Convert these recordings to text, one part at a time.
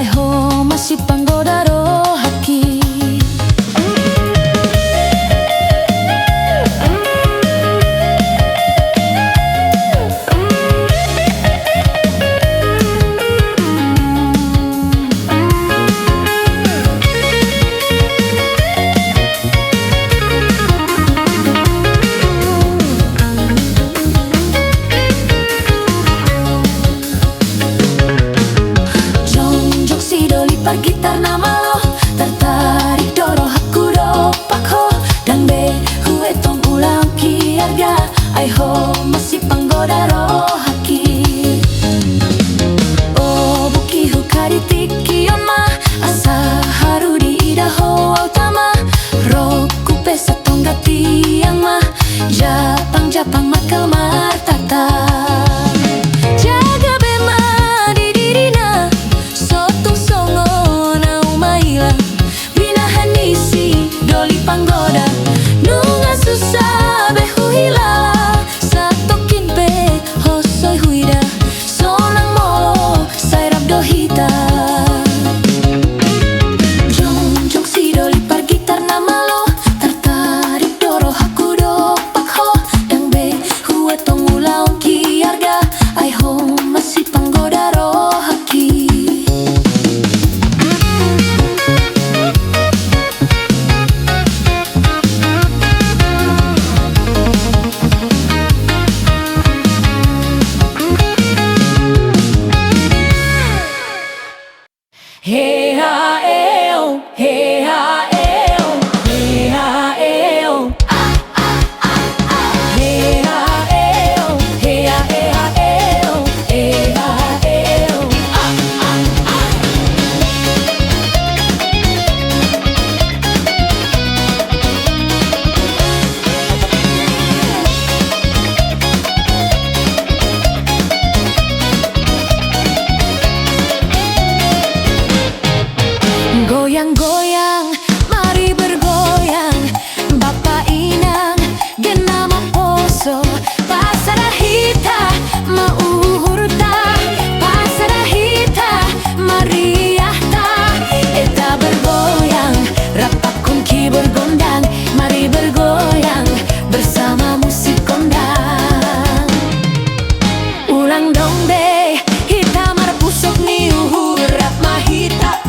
Aiho masih panggoda roh haki. Gitar nama lo tertarik doro haku do pakho dan be hue tong ulang kiaga aiho masih panggoda roh haki. Oh buki hukari tiki yoma asa haru di ida ho utama roku pesa tonggati yang mah Japang Japang makal martata. Panggoda nunga susah behu hilala satokin be hosoi huida sonang molo sairap dohita. Jong jong si doli par gitar nama lo tertarik doro haku do pakho dang be hua tong ulaung kiarga aiho masih panggoda roh haki. Hey ha eo, hey ha eo, hey ha eo, ah ah ah ah. Hey ha eo, hey ha eo, hey ha eo, ah ah ah. Goyang-goyang, mari bergoyang, Bapak Inang, genama poso, pasada hita, mauhurta, pasada hita, mariahta, eta bergoyang, rapat kunci bergondang, mari bergoyang, bersama musik kondang. Ulang dong deh, hita mar pusok ni uhur rap mahita.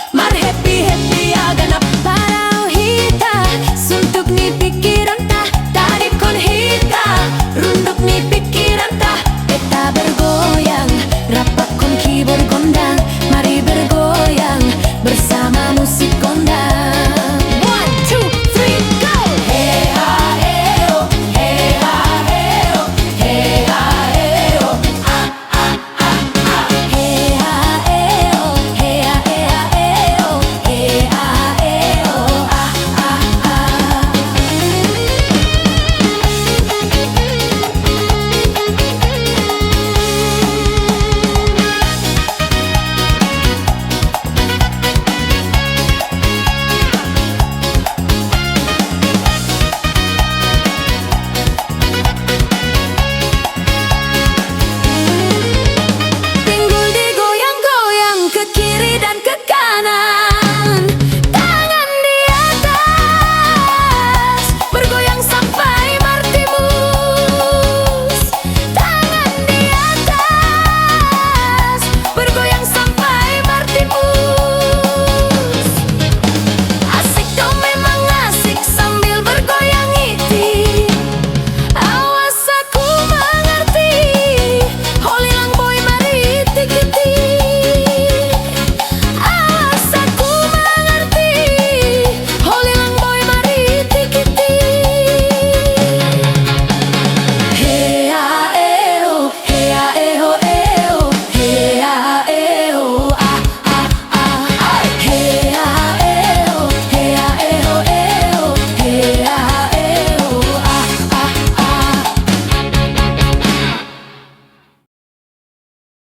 Mar happy happy aganap parau hita suntuk ni pikiran ta tarik kon hita runduk ni pikiran ta eta bergoyang rapat kon keyboard gondang mari bergoyang bersama musik kondang. 1, 2, 3, go. Hey ha eo, hey ha eo, hey ha eo, ah ah ah ah. Hey ha eo, hey ha eo. Pinggul digoyang-goyang ke kiri dan ke